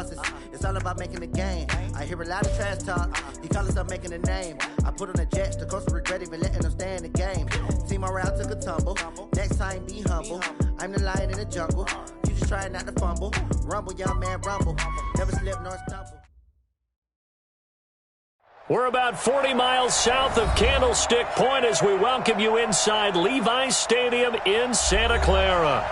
losses. It's all about making the game. I hear a lot of trash talk. He call himself making a name. I put on the Jets, the coach will regret even letting them stay in the game. Team around took a tumble. Next time, be humble. I'm the lion in the jungle. You just trying not to fumble. Rumble, young man, rumble. Never slip nor stumble. We're about 40 miles south of Candlestick Point as we welcome you inside Levi's Stadium in Santa Clara.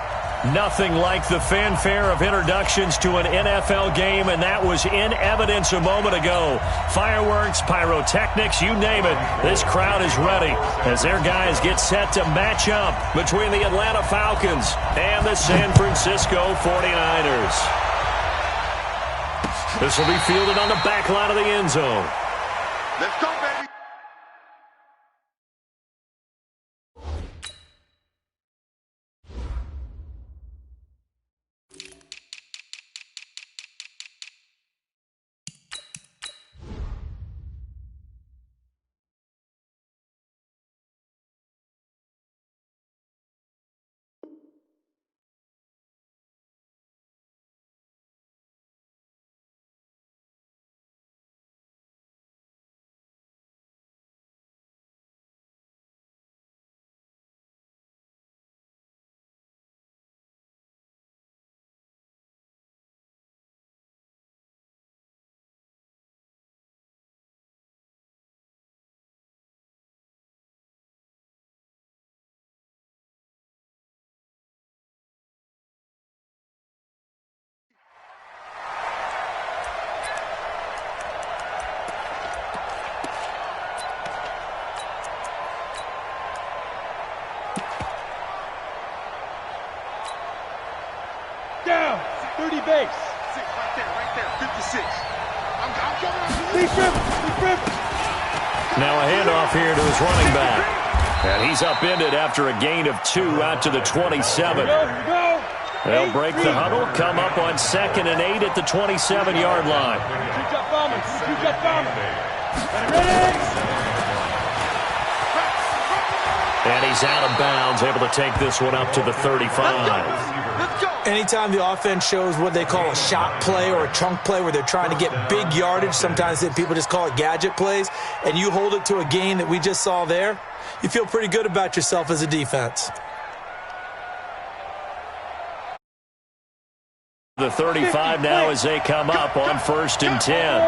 Nothing like the fanfare of introductions to an NFL game, and that was in evidence a moment ago. Fireworks, pyrotechnics, you name it. This crowd is ready as their guys get set to match up between the Atlanta Falcons and the San Francisco 49ers. This will be fielded on the back line of the end zone. Let's go, baby. Down, 30 base. Right there, 56. I'm coming. Defib. Now a handoff here to his running back. And he's upended after a gain of 2 out to the 27. Go. They'll break the huddle, come up on 2nd and 8 at the 27-yard line. And he's out of bounds, able to take this one up to the 35. Anytime the offense shows what they call a shot play or a chunk play where they're trying to get big yardage, sometimes people just call it gadget plays, and you hold it to a gain that we just saw there, you feel pretty good about yourself as a defense. The 35 now as they come up on 1st and 10.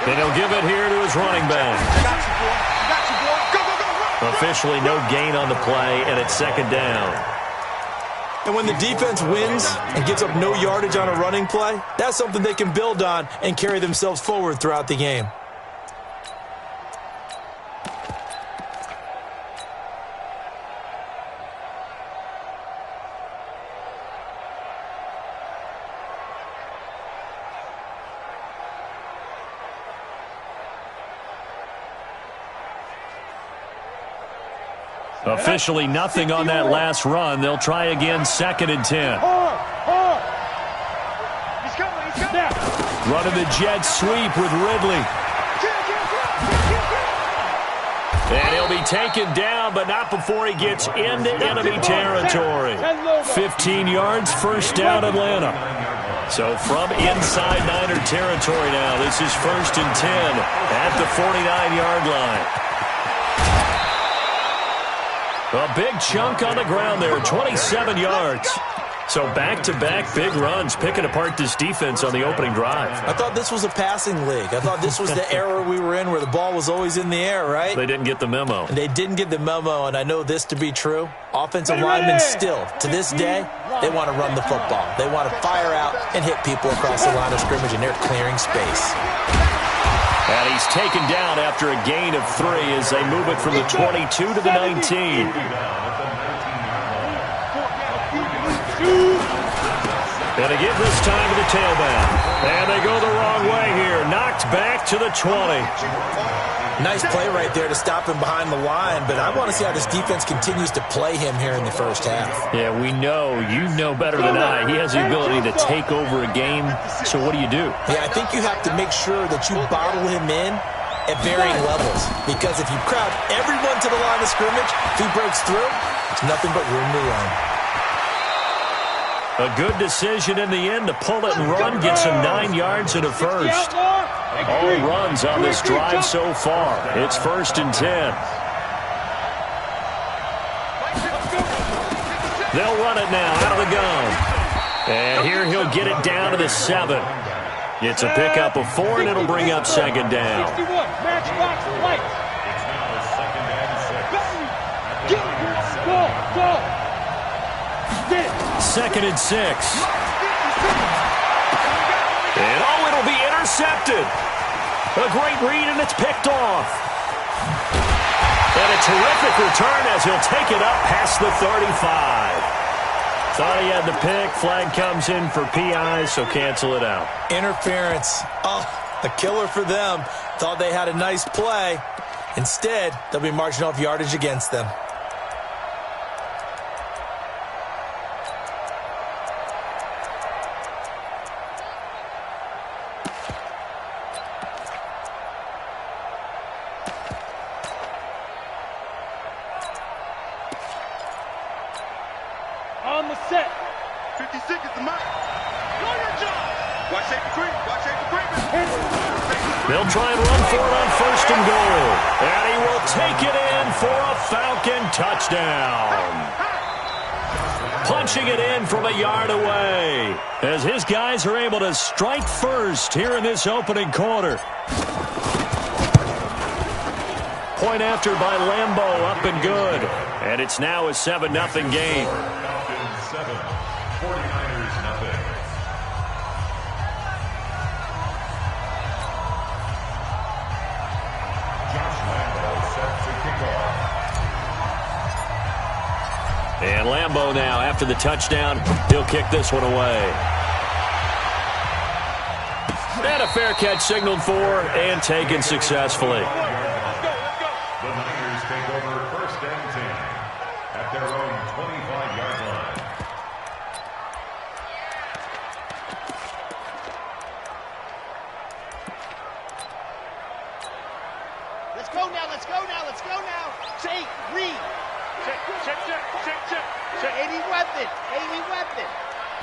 And he'll give it here to his running back. Officially no gain on the play, and it's 2nd down. And when the defense wins and gives up no yardage on a running play, that's something they can build on and carry themselves forward throughout the game. Officially nothing on that last run. They'll try again, 2nd and 10. Running the jet sweep with Ridley. And he'll be taken down, but not before he gets into enemy territory. 15 yards, 1st down, Atlanta. So from inside Niner territory now, this is 1st and 10 at the 49-yard line. A big chunk on the ground there, 27 yards. So back-to-back big runs, picking apart this defense on the opening drive. I thought this was a passing league. I thought this was the era we were in where the ball was always in the air, right? They didn't get the memo. And they didn't get the memo, and I know this to be true. Offensive linemen still, to this day, they want to run the football. They want to fire out and hit people across the line of scrimmage, and they're clearing space. And he's taken down after a gain of 3 as they move it from the 22 to the 19. And again this time to the tailback. And they go the wrong way here. Knocked back to the 20. Nice play right there to stop him behind the line, but I want to see how this defense continues to play him here in the first half. Yeah, we know. You know better than I. He has the ability to take over a game, so what do you do? Yeah, I think you have to make sure that you bottle him in at varying levels. Because if you crowd everyone to the line of scrimmage, if he breaks through, there's nothing but room to run. A good decision in the end to pull it and run, gets him 9 yards and a first. All runs on this drive so far. It's 1st and 10. They'll run it now out of the gun. And here he'll get it down to the 7. It's a pickup of 4, and it'll bring up 2nd down. 61, match box, light. Go. 2nd and 6. And it'll be intercepted. A great read, and it's picked off. And a terrific return as he'll take it up past the 35. Thought he had the pick. Flag comes in for PI, so cancel it out. Interference. Oh, a killer for them. Thought they had a nice play. Instead, they'll be marching off yardage against them. On the set. 56 is the mark. Know your job. Watch safety creep. Watch safety creep. They'll try and run for it on 1st and goal. And he will take it in for a Falcon touchdown. Punching it in from a yard away as his guys are able to strike first here in this opening quarter. Point after by Lambeau, up and good. And it's now a 7-0 game. 49ers nothing. Josh Lambeau set to kick off. And Lambeau now, after the touchdown, he'll kick this one away. And a fair catch signaled for and taken successfully. The Niners take over 1st and 10 at their own 25-yard line. Let's go now. Take, read. Check. Any weapon.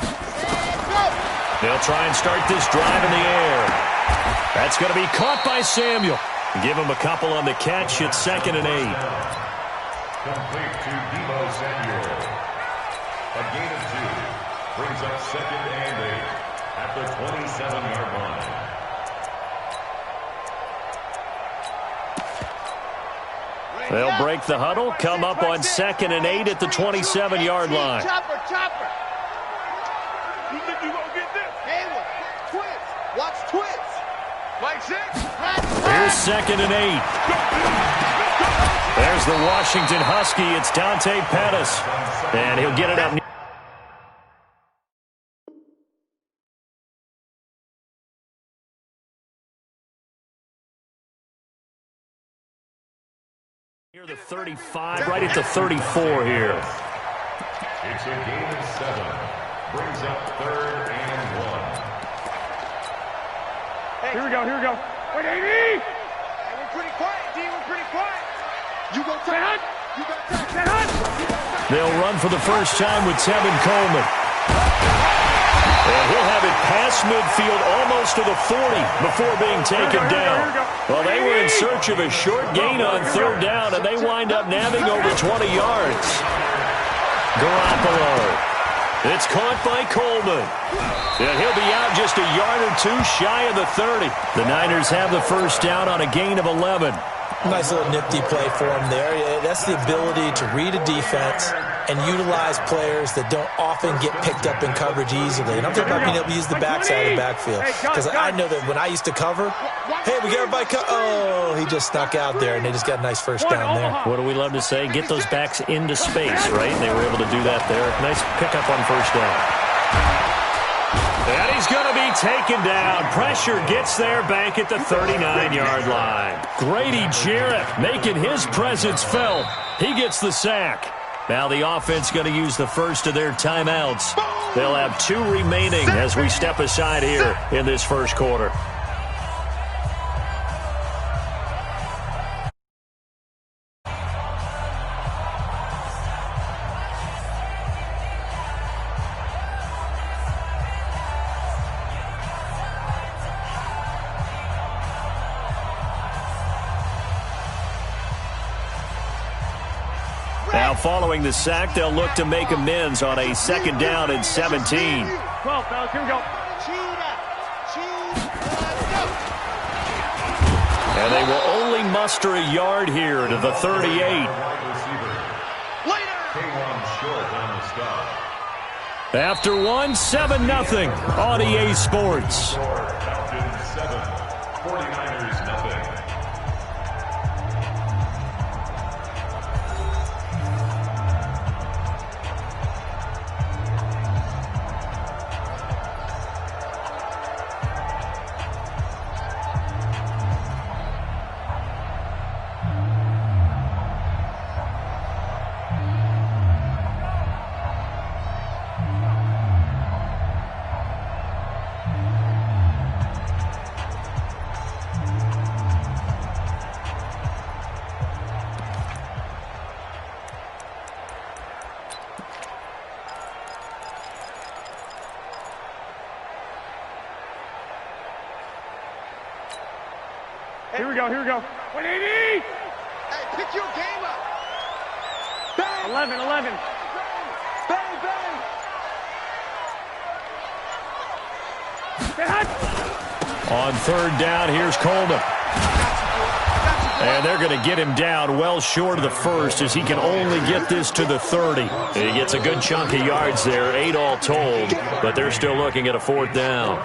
Set, go. They'll try and start this drive in the air. That's going to be caught by Samuel. Give him a couple on the catch. It's 2nd and 8. Complete to Deebo Samuel. A gain of 2 brings up 2nd and 8 at the 27-yard line. They'll break the huddle, come up on 2nd and 8 at the 27-yard line. Chopper. You think you gonna get this? Hayward, twist. Watch twist. Like 6. Here's 2nd and 8. There's the Washington Husky. It's Dante Pettis. And he'll get it up. Near the 35, right at the 34 here. It's a gain of 7. Brings up 3rd and 1. Here we go. Wait, AB! Hey, we're pretty quiet, D. We're pretty quiet. You go Hunt. You got time. They'll run for the first time with Tevin Coleman. And he'll have it past midfield almost to the 40 before being taken down. Well, they were in search of a short gain on 3rd down, and they wind up nabbing over 20 yards. Garoppolo. It's caught by Coleman. And he'll be out just a yard or 2 shy of the 30. The Niners have the first down on a gain of 11. Nice little nifty play for him there. That's the ability to read a defense and utilize players that don't often get picked up in coverage easily. And I'm talking about being able to use the backside of the backfield. Because I know that when I used to cover, hey, we got everybody oh, he just snuck out there, and they just got a nice first down there. What do we love to say? Get those backs into space, right? They were able to do that there. Nice pickup on first down. And he's going to be taken down. Pressure gets there back at the 39-yard line. Grady Jarrett making his presence felt. He gets the sack. Now the offense going to use the first of their timeouts. They'll have 2 remaining as we step aside here in this first quarter. Now following the sack, they'll look to make amends on a 2nd down and 17. 12, fellas, here we go. And they will only muster a yard here to the 38. After one, 7-0 on EA Sports. Falcons 7, 49ers 0. Here we go, here we go. 180! Hey, pick your game up. Bang! 11, 11. Bang, bang! Get hot! On 3rd down, here's Coleman. And they're going to get him down well short of the 1st as he can only get this to the 30. He gets a good chunk of yards there, 8 all told, but they're still looking at a 4th down.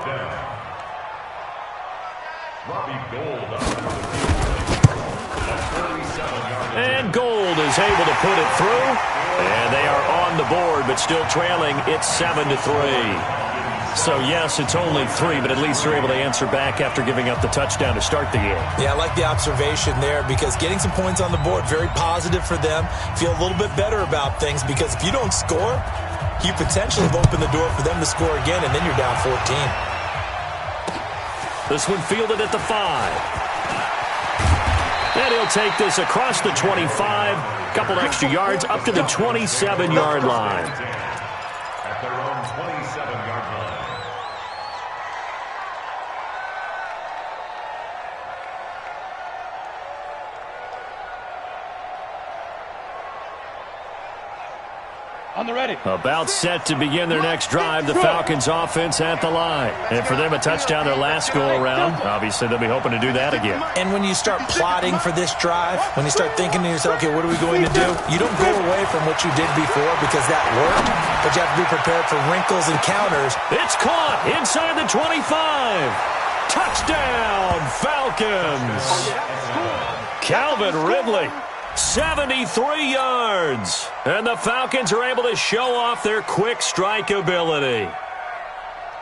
And Gold is able to put it through. And they are on the board, but still trailing. It's 7-3. So, yes, it's only 3, but at least they're able to answer back after giving up the touchdown to start the game. Yeah, I like the observation there because getting some points on the board, very positive for them. Feel a little bit better about things because if you don't score, you potentially have opened the door for them to score again, and then you're down 14. This one fielded at the 5. And he'll take this across the 25. Couple extra yards up to the 27-yard line. At their own 27-yard line. On the ready. About set to begin their next drive, the Falcons offense at the line. And for them, a touchdown their last go-around. Obviously, they'll be hoping to do that again. And when you start plotting for this drive, when you start thinking to yourself, okay, what are we going to do? You don't go away from what you did before because that worked, but you have to be prepared for wrinkles and counters. It's caught inside the 25. Touchdown, Falcons. Calvin Ridley. 73 yards. And the Falcons are able to show off their quick strike ability.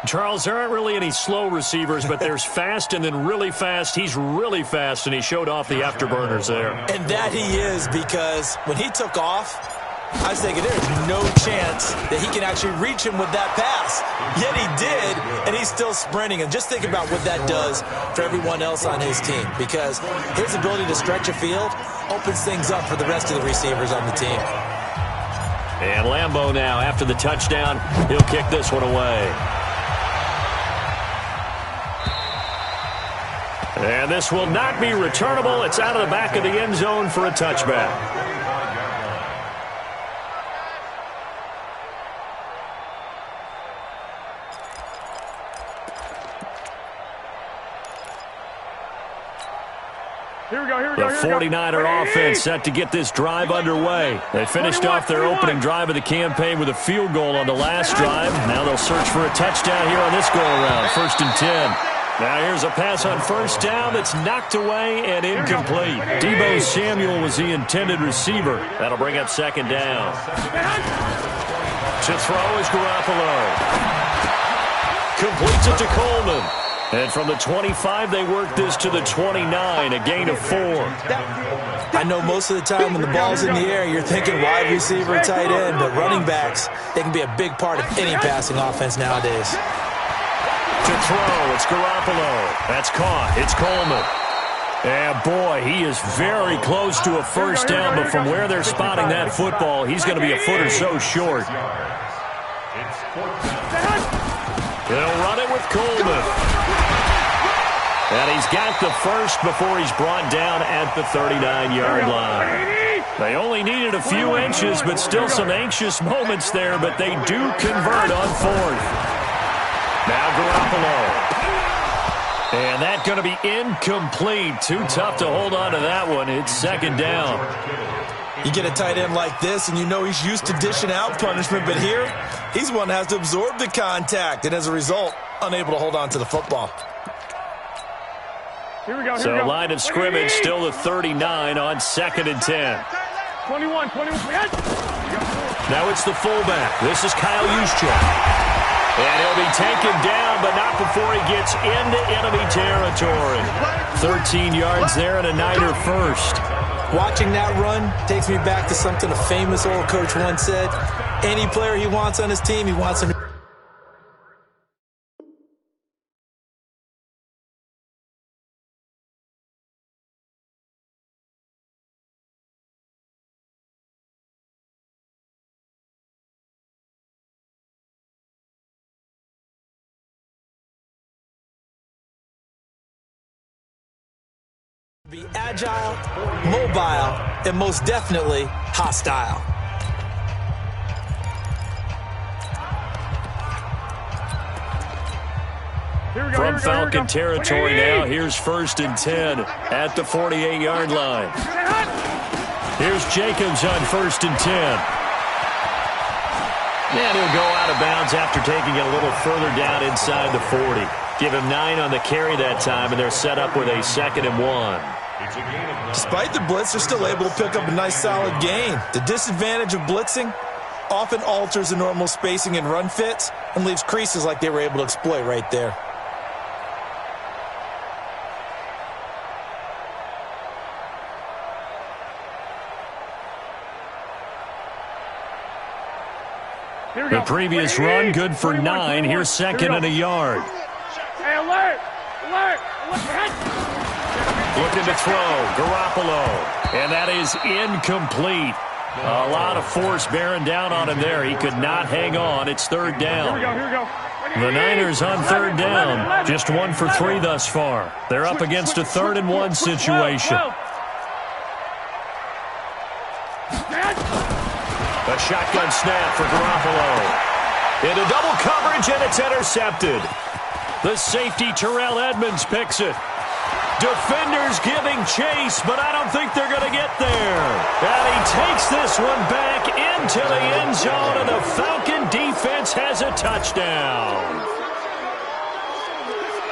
Charles, there aren't really any slow receivers, but there's fast and then really fast. He's really fast, and he showed off the afterburners there. And that he is because when he took off, I was thinking there's no chance that he can actually reach him with that pass. Yet he did, and he's still sprinting. And just think about what that does for everyone else on his team because his ability to stretch a field opens things up for the rest of the receivers on the team. And Lambeau now, after the touchdown, he'll kick this one away. And this will not be returnable. It's out of the back of the end zone for a touchback. Here we go, here we The go, here we go. 49er offense set to get this drive underway. They finished off their opening drive of the campaign with a field goal on the last drive. Now they'll search for a touchdown here on this go-around, 1st and 10. Now here's a pass on 1st down that's knocked away and incomplete. Deebo Samuel was the intended receiver. That'll bring up 2nd down. To throw is Garoppolo. Completes it to Coleman. And from the 25, they work this to the 29, a gain of 4. I know most of the time when the ball's in the air, you're thinking wide receiver, tight end, but running backs, they can be a big part of any passing offense nowadays. To throw, it's Garoppolo. That's caught. It's Coleman. And, boy, he is very close to a 1st down, but from where they're spotting that football, he's going to be a foot or so short. They'll run it with Coleman. And he's got the 1st before he's brought down at the 39-yard line. They only needed a few inches, but still some anxious moments there, but they do convert on fourth. Now Garoppolo. And that's going to be incomplete. Too tough to hold on to that one. It's second down. You get a tight end like this, and you know he's used to dishing out punishment, but here, he's one that has to absorb the contact, and as a result, unable to hold on to the football. Here we go. So line of scrimmage still the 39 on 2nd and 10. 21. Now it's the fullback. This is Kyle Juszczyk. And he'll be taken down, but not before he gets into enemy territory. 13 yards there and a Niner first. Watching that run takes me back to something a famous old coach once said. Any player he wants on his team, he wants him. Be agile, mobile, and most definitely hostile. From Falcon territory now, here's 1st and 10 at the 48-yard line. Here's Jacobs on 1st and 10. And he'll go out of bounds after taking it a little further down inside the 40. Give him 9 on the carry that time, and they're set up with a 2nd and 1. Despite the blitz, they're still able to pick up a nice solid gain. The disadvantage of blitzing often alters the normal spacing and run fits and leaves creases like they were able to exploit right there. The previous run good for 9. Here's 2nd and a yard. Hey, alert! Looking to throw, Garoppolo. And that is incomplete. A lot of force bearing down on him there. He could not hang on. It's 3rd down. Here we go. The Niners on 3rd down. Just 1 for 3 thus far. They're up against a 3rd and 1 situation. A shotgun snap for Garoppolo. Into double coverage, and it's intercepted. The safety, Terrell Edmonds, picks it. Defenders giving chase, but I don't think they're going to get there. And he takes this one back into the end zone, and the Falcon defense has a touchdown.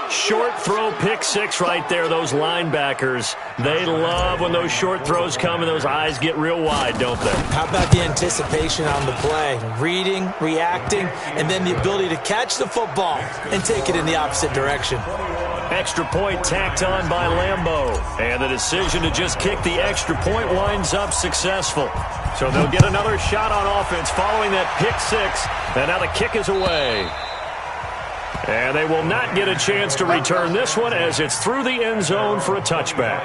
Short throw, pick 6 right there. Those linebackers, they love when those short throws come and those eyes get real wide, don't they? How about the anticipation on the play? Reading, reacting, and then the ability to catch the football and take it in the opposite direction. Extra point tacked on by Lambeau. And the decision to just kick the extra point winds up successful. So they'll get another shot on offense following that pick 6. And now the kick is away. And they will not get a chance to return this one as it's through the end zone for a touchback.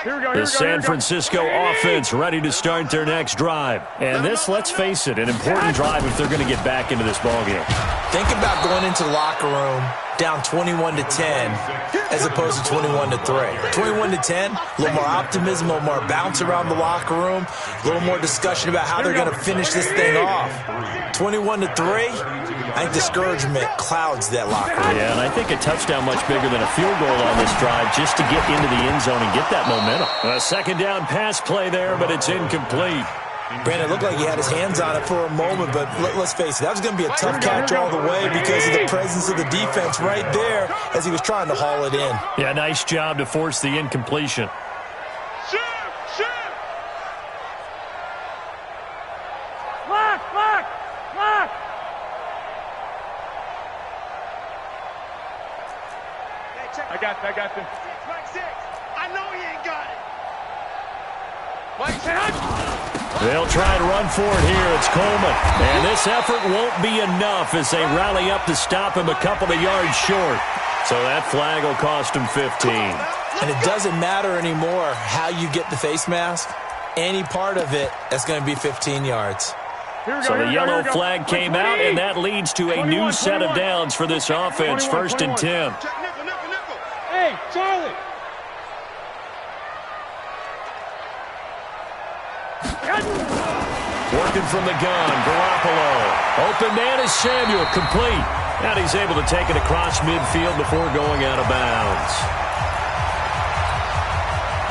The San Francisco offense ready to start their next drive. And this, let's face it, an important drive if they're going to get back into this ballgame. Think about going into the locker room down 21-10 as opposed to 21-3. 21-10, a little more optimism, a little more bounce around the locker room, a little more discussion about how they're going to finish this thing off. 21-3, I think discouragement clouds that locker room. Yeah, and I think a touchdown much bigger than a field goal on this drive just to get into the end zone and get that momentum. A 2nd down pass play there, but it's incomplete. Brandon, it looked like he had his hands on it for a moment, but let's face it, that was going to be a tough catch all the way because of the presence of the defense right there as he was trying to haul it in. Yeah, nice job to force the incompletion. Shoot! Lock! I got this. Mike 6. I know he ain't got it. They'll try to run for it here. It's Coleman. And this effort won't be enough as they rally up to stop him a couple of yards short. So that flag will cost him 15. And it doesn't matter anymore how you get the face mask. Any part of it, that's going to be 15 yards. So the yellow flag came out, and that leads to a new set of downs for this offense. 1st and 10. Hey, Charlie. Working from the gun, Garoppolo. Open man is Samuel, complete. And he's able to take it across midfield before going out of bounds.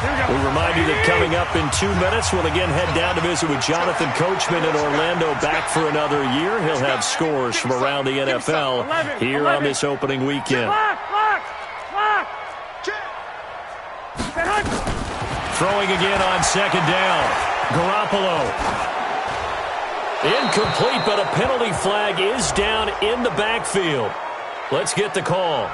We remind you that coming up in 2 minutes, we'll again head down to visit with Jonathan Coachman in Orlando, back for another year. He'll have scores from around the NFL here on this opening weekend. Throwing again on 2nd down. Garoppolo. Incomplete, but a penalty flag is down in the backfield. Let's get the call.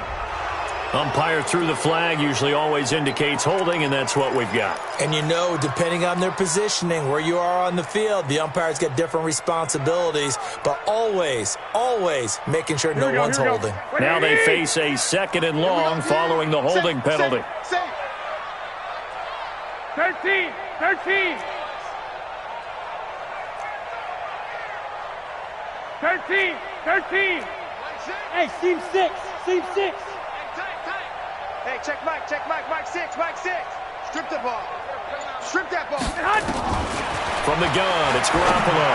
Umpire threw the flag, usually always indicates holding, and that's what we've got. And you know, depending on their positioning, where you are on the field, the umpires get different responsibilities, but always, always making sure no one's holding. Now they face a 2nd and long following the holding penalty. 13. 13. Hey, seam 6. Hey, check Mike. Mike 6. Strip the ball. Strip that ball. From the gun, it's Garoppolo.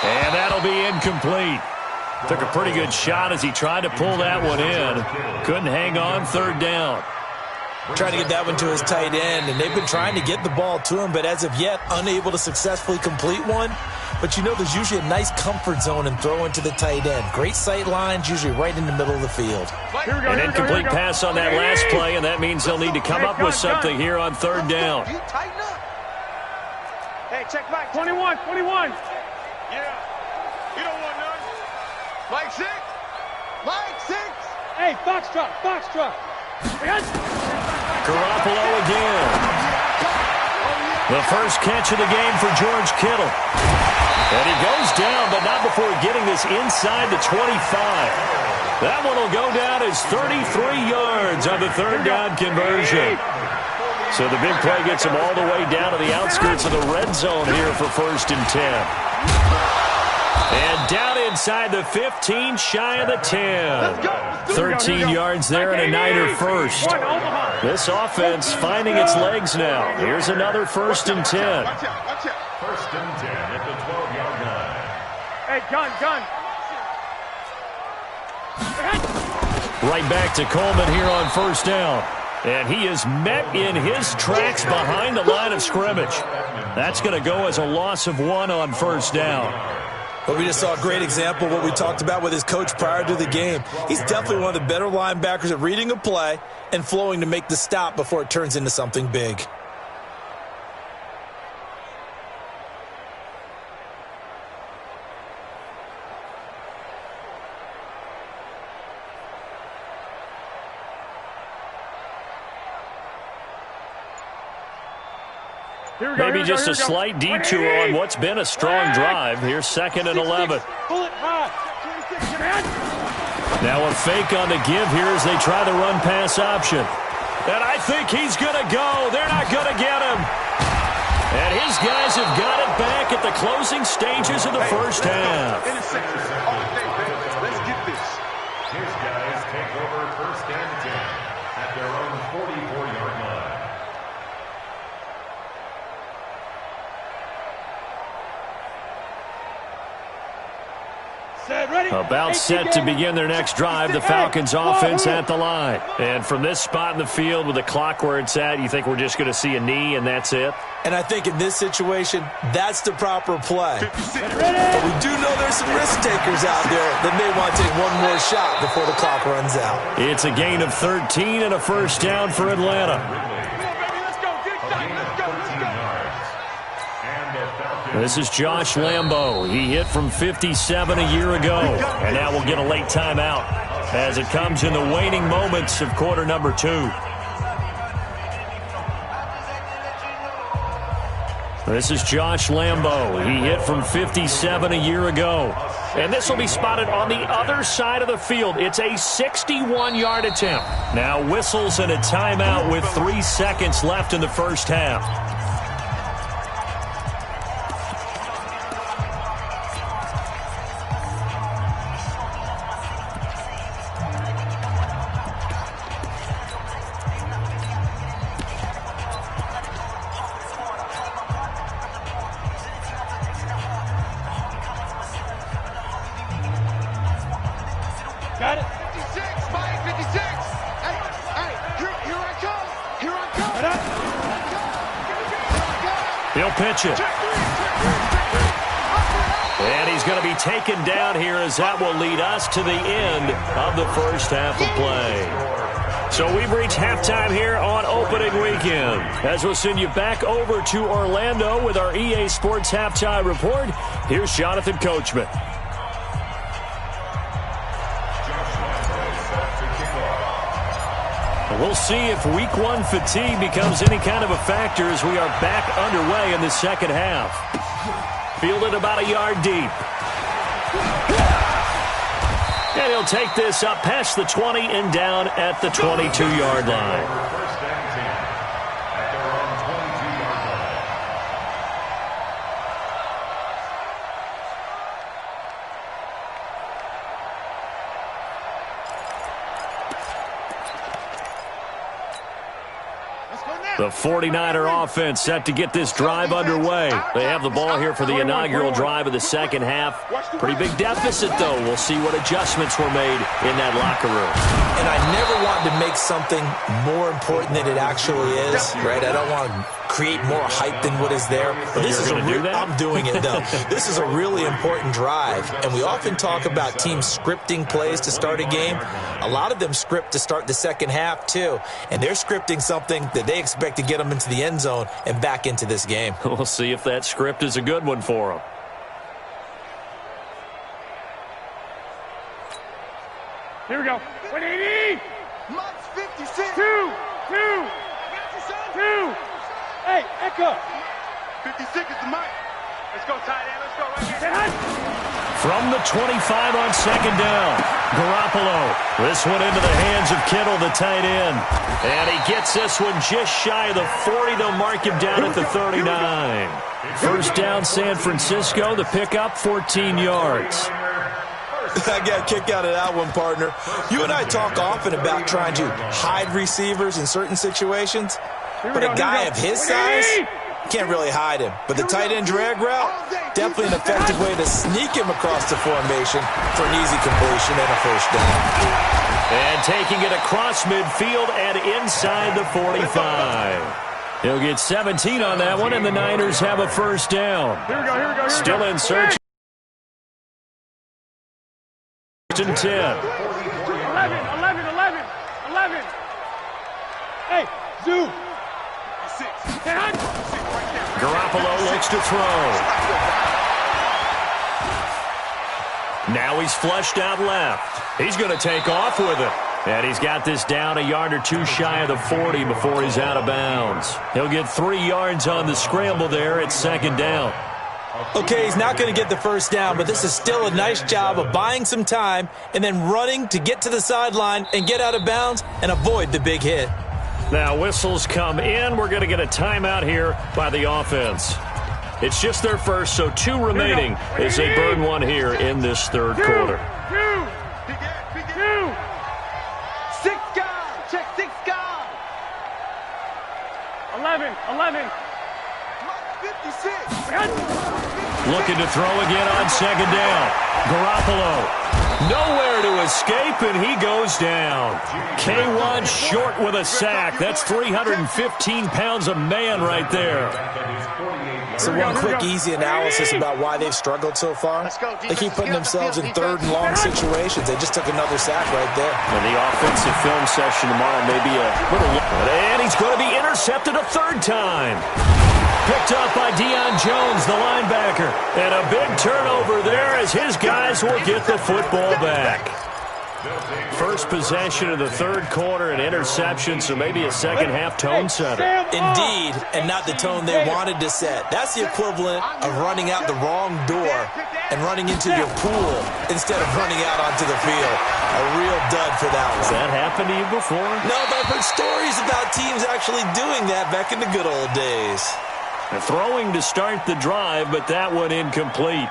And that'll be incomplete. Took a pretty good shot as he tried to pull that one in. Couldn't hang on, 3rd down. Trying to get that one to his tight end, and they've been trying to get the ball to him, but as of yet, unable to successfully complete one. But you know, there's usually a nice comfort zone and throw into the tight end. Great sight lines, usually right in the middle of the field. An incomplete pass on that last play, and that means they'll need to come up with something here on 3rd down. Hey, check Mike. 21. Yeah. You don't want none. Mike 6. Hey, Foxtrot. Garoppolo again. The first catch of the game for George Kittle. And he goes down, but not before getting this inside the 25. That one will go down as 33 yards on the 3rd down conversion. So the big play gets him all the way down to the outskirts of the red zone here for 1st and 10. And down inside the 15, shy of the 10. 13 yards there and a Niner first. This offense finding its legs now. Here's another 1st and 10. 1st and 10 at the 12-yard line. Hey, gun. Right back to Coleman here on 1st down. And he is met in his tracks behind the line of scrimmage. That's going to go as a loss of 1 on 1st down. But we just saw a great example of what we talked about with his coach prior to the game. He's definitely one of the better linebackers at reading a play and flowing to make the stop before it turns into something big. Maybe just a slight detour on what's been a strong drive. Here's 2nd and 11. Now a fake on the give here as they try the run-pass option. And I think he's going to go. They're not going to get him. And his guys have got it back at the closing stages of the first half. Let's get this. His guys take over 1st and 10 at their own 44-yard line. About set to begin their next drive, the Falcons offense at the line. And from this spot in the field with the clock where it's at, you think we're just going to see a knee and that's it? And I think in this situation, that's the proper play. But we do know there's some risk takers out there that may want to take one more shot before the clock runs out. It's a gain of 13 and a 1st down for Atlanta. This is Josh Lambo. He hit from 57 a year ago. And now we'll get a late timeout as it comes in the waning moments of quarter number 2. This is Josh Lambo. He hit from 57 a year ago. And this will be spotted on the other side of the field. It's a 61-yard attempt. Now whistles and a timeout with 3 seconds left in the first half. pitch it. And he's going to be taken down here as that will lead us to the end of the first half of play. So we've reached halftime here on opening weekend. As we'll send you back over to Orlando with our EA Sports Halftime Report, here's Jonathan Coachman. We'll see if Week 1 fatigue becomes any kind of a factor as we are back underway in the second half. Fielded about a yard deep. And he'll take this up past the 20 and down at the 22-yard line. The 49er offense set to get this drive underway. They have the ball here for the inaugural drive of the second half. Pretty big deficit, though. We'll see what adjustments were made in that locker room. And I never wanted to make something more important than it actually is, right? I don't want to create more hype than what is there. But this is I'm doing it, though. This is a really important drive. And we often talk about teams scripting plays to start a game. A lot of them script to start the second half, too. And they're scripting something that they expect to get them into the end zone and back into this game. We'll see if that script is a good one for them. Here we go. 180. Mike's 56. 2. Hey, Echo. 56 is the mic. Let's go, tight end. Let's go right here. From the 25 on second down, Garoppolo. This one into the hands of Kittle, the tight end. And he gets this one just shy of the 40. They'll mark him down at the 39. First down, San Francisco. The pickup, 14 yards. I got a kick out of that one, partner. You and I talk often about trying to hide receivers in certain situations. But a guy of his size can't really hide him. But the tight end drag route, definitely an effective way to sneak him across the formation for an easy completion and a first down. And taking it across midfield and inside the 45. He'll get 17 on that one, and the Niners have a first down. Here we go. Still in search. 10. 11. Hey, Zoo. Garoppolo looks to throw. Now he's flushed out left. He's going to take off with it. And he's got this down a yard or two shy of the 40 before he's out of bounds. He'll get 3 yards on the scramble there at second down. Okay, he's not going to get the first down, but this is still a nice job of buying some time and then running to get to the sideline and get out of bounds and avoid the big hit. Now whistles come in. We're going to get a timeout here by the offense. It's just their first, so 2 remaining as they burn one here in this third quarter. 6 guard. Check 6 guard. 11. 56. Looking to throw again on second down. Garoppolo. Nowhere to escape, and he goes down. K1 short with a sack. That's 315 pounds of man right there. So one quick, easy analysis about why they've struggled so far. They keep putting themselves in third and long situations. They just took another sack right there. And the offensive film session tomorrow may be a little... And he's going to be intercepted a third time. Picked up by Deion Jones, the linebacker. And a big turnover there as his guys will get the football back. First possession of the third quarter, an interception, so maybe a second-half tone setter. Indeed, and not the tone they wanted to set. That's the equivalent of running out the wrong door and running into your pool instead of running out onto the field. A real dud for that one. Has that happened to you before? No, but I've heard stories about teams actually doing that back in the good old days. Throwing to start the drive, but that one incomplete.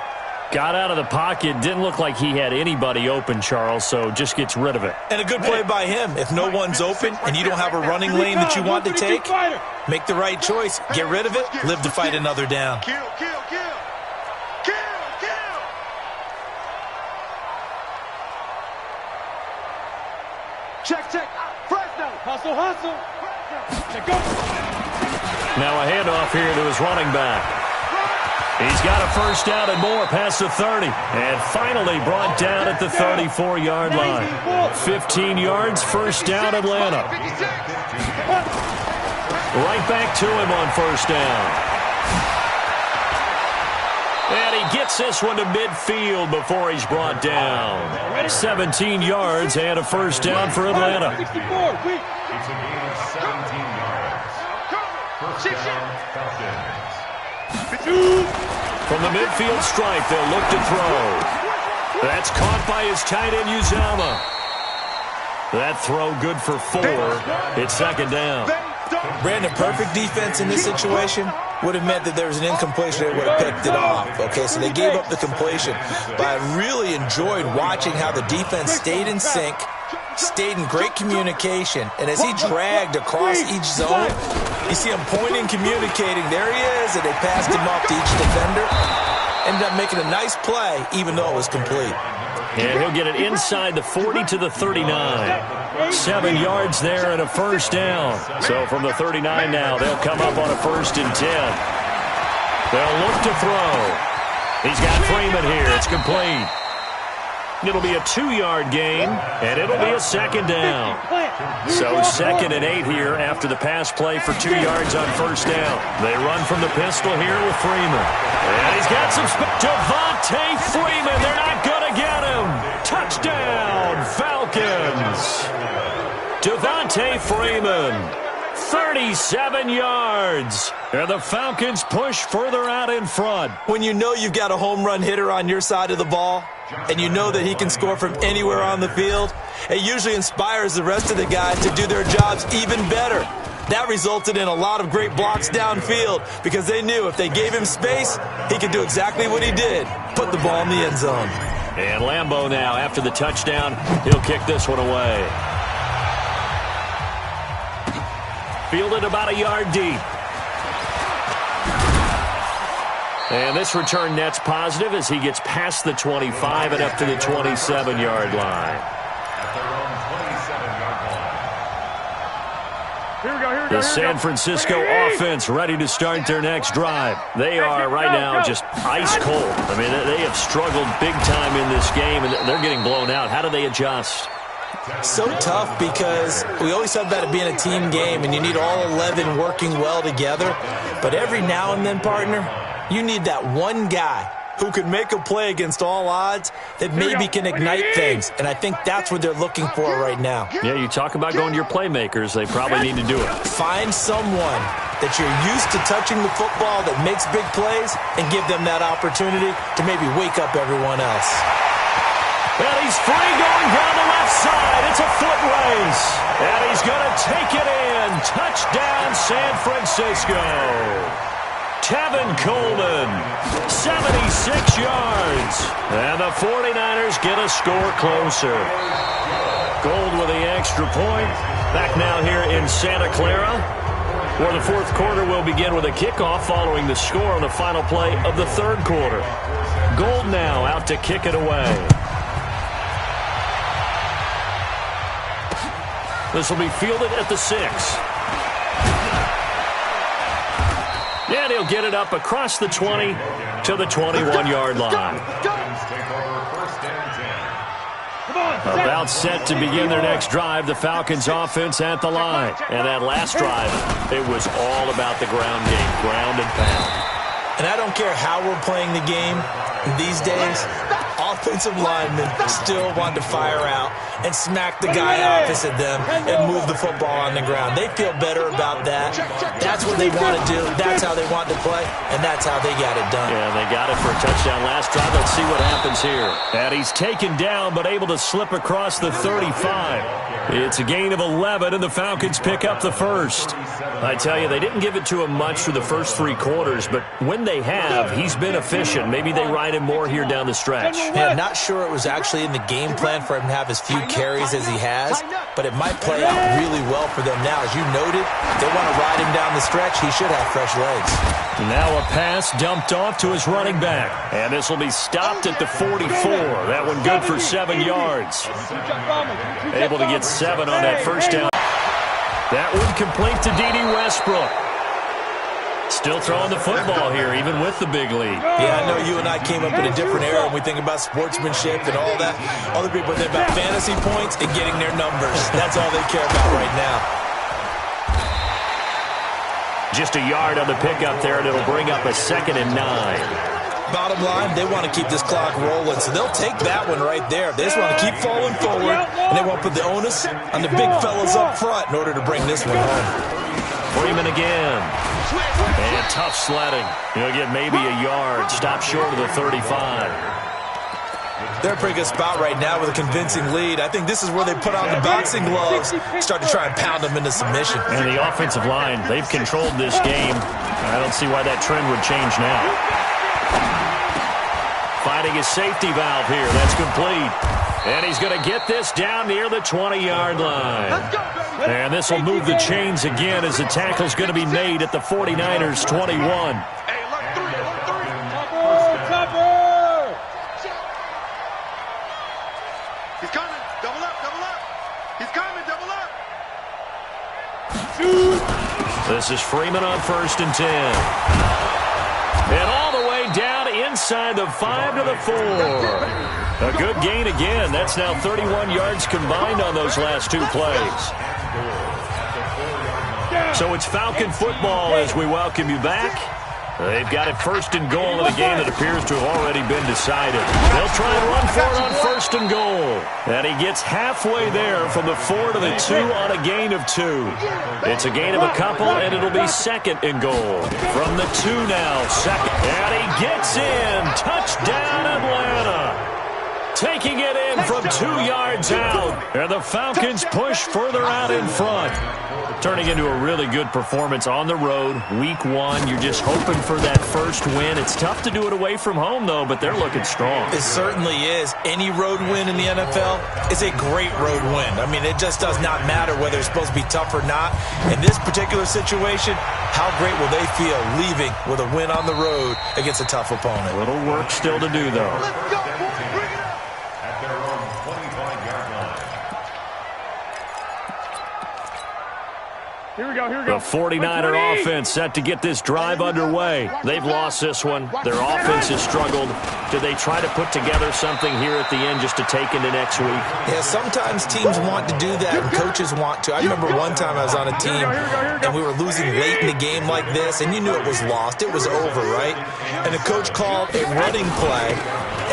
Got out of the pocket. Didn't look like he had anybody open, Charles, so just gets rid of it. And a good play by him. If no one's open and you don't have a running lane that you want to take, make the right choice. Get rid of it. Live to fight another down. Kill. Check. Fresno. Hustle. Check, go. Now a handoff here to his running back. He's got a first down and more past the 30. And finally brought down at the 34-yard line. 15 yards, first down, Atlanta. Right back to him on first down. And he gets this one to midfield before he's brought down. 17 yards and a first down for Atlanta. It's a gain of 17 yards. First down, Falcons. From the midfield stripe, they'll look to throw. That's caught by his tight end, Uzama. That throw good for 4. It's second down. Brandon, perfect defense in this situation would have meant that there was an incompletion. They would have picked it off. Okay, so they gave up the completion. But I really enjoyed watching how the defense stayed in sync, stayed in great communication, and as he dragged across each zone, you see him pointing, communicating. There he is, and they passed him off to each defender. Ended up making a nice play, even though it was complete. And he'll get it inside the 40 to the 39. 7 yards there and a first down. So from the 39 now, they'll come up on a 1st and 10. They'll look to throw. He's got Freeman here. It's complete. It'll be a 2-yard gain, and it'll be a second down. So 2nd and 8 here after the pass play for 2 yards on first down. They run from the pistol here with Freeman. And he's got some Devontae Freeman. They're not going to get him. Touchdown, Falcons. Devontae Freeman, 37 yards. And the Falcons push further out in front. When you know you've got a home run hitter on your side of the ball, and you know that he can score from anywhere on the field, it usually inspires the rest of the guys to do their jobs even better. That resulted in a lot of great blocks downfield because they knew if they gave him space, he could do exactly what he did, put the ball in the end zone. And Lambeau now, after the touchdown, he'll kick this one away. Fielded about a yard deep. And this return net's positive as he gets past the 25 and up to the 27-yard line. The San Francisco offense ready to start their next drive. They are right now just ice cold. I mean, they have struggled big time in this game, and they're getting blown out. How do they adjust? So tough because we always talk about it being a team game, and you need all 11 working well together. But every now and then, partner, you need that one guy who can make a play against all odds that maybe can ignite things. And I think that's what they're looking for right now. Yeah, you talk about going to your playmakers. They probably need to do it. Find someone that you're used to touching the football that makes big plays and give them that opportunity to maybe wake up everyone else. And he's free going down the left side. It's a foot race. And he's going to take it in. Touchdown, San Francisco. Tevin Coleman, 76 yards. And the 49ers get a score closer. Gold with the extra point. Back now here in Santa Clara, where the fourth quarter will begin with a kickoff following the score on the final play of the third quarter. Gold now out to kick it away. This will be fielded at the 6. And he'll get it up across the 20 to the 21-yard line. About set to begin their next drive, the Falcons offense at the line. And that last drive, it was all about the ground game, ground and pound. And I don't care how we're playing the game these days, offensive linemen still want to fire out and smack the guy opposite them and move the football on the ground. They feel better about that. That's what they want to do. That's how they want to play, and that's how they got it done. Yeah, they got it for a touchdown last drive. Let's see what happens here. And he's taken down but able to slip across the 35. It's a gain of 11, and the Falcons pick up the first. I tell you, they didn't give it to him much through the first 3 quarters, but when they have, he's been efficient. Maybe they ride him more here down the stretch. Yeah, I'm not sure it was actually in the game plan for him to have as few carries as he has, but it might play out really well for them now. As you noted, if they want to ride him down the stretch, he should have fresh legs. Now a pass dumped off to his running back, and this will be stopped at the 44. That one good for 7 yards. Able to get 7 on that first down. That one complete to D.D. Westbrook. Still throwing the football here, even with the big lead. Yeah, I know you and I came up in a different era, and we think about sportsmanship and all that. Other people think about fantasy points and getting their numbers. That's all they care about right now. Just a yard on the pickup there, and it'll bring up a 2nd and 9. Bottom line, they want to keep this clock rolling, so they'll take that one right there. They just want to keep falling forward, and they want to put the onus on the big fellas up front in order to bring this one home. Freeman again. And tough sledding. He'll get maybe a yard. Stop short of the 35. They're a pretty good spot right now with a convincing lead. I think this is where they put on the boxing gloves, start to try and pound them into submission. And the offensive line, they've controlled this game. I don't see why that trend would change now. Finding his safety valve here. That's complete. And he's going to get this down near the 20-yard line. And this will move the chains again as the tackle's going to be made at the 49ers' 21. He's coming. Double up, double up. He's coming, double up. This is Freeman on 1st and 10. And all the way down inside the 5 to the 4. A good gain again. That's now 31 yards combined on those last 2 plays. So it's Falcon football as we welcome you back. They've got it 1st and goal in a game that appears to have already been decided. They'll try and run for it on 1st and goal. And he gets halfway there from the 4 to the 2 on a gain of 2. It's a gain of a couple, and it'll be 2nd and goal. From the 2 now, 2nd. And he gets in. Touchdown, Atlanta. Taking it in from 2 yards out. And the Falcons push further out in front. Turning into a really good performance on the road. Week 1, you're just hoping for that first win. It's tough to do it away from home, though, but they're looking strong. It certainly is. Any road win in the NFL is a great road win. I mean, it just does not matter whether it's supposed to be tough or not. In this particular situation, how great will they feel leaving with a win on the road against a tough opponent? A little work still to do, though. Let's go, boys. Bring it up. At their own 25-yard line. Here we go, here we go. The 49er offense set to get this drive underway. They've lost this one. Their offense has struggled. Do they try to put together something here at the end just to take into next week? Yeah, sometimes teams want to do that and coaches want to. I remember one time I was on a team and we were losing late in the game like this, and you knew it was lost. It was over, right? And the coach called a running play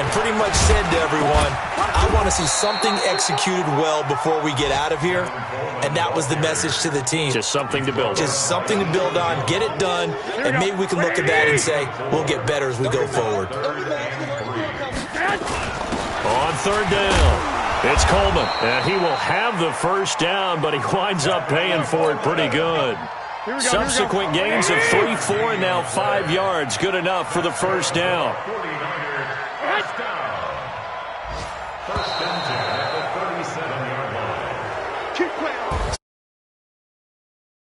and pretty much said to everyone, I want to see something executed well before we get out of here. And that was the message to the team. Just something to build on. Just something to build on, get it done, and maybe we can look at that and say, we'll get better as we go forward. On 3rd down, it's Coleman, and he will have the first down, but he winds up paying for it pretty good. Subsequent gains of 3, 4, and now 5 yards. Good enough for the first down. 49ers, first down. 1st and 10 at the 37-yard line. Keep playing.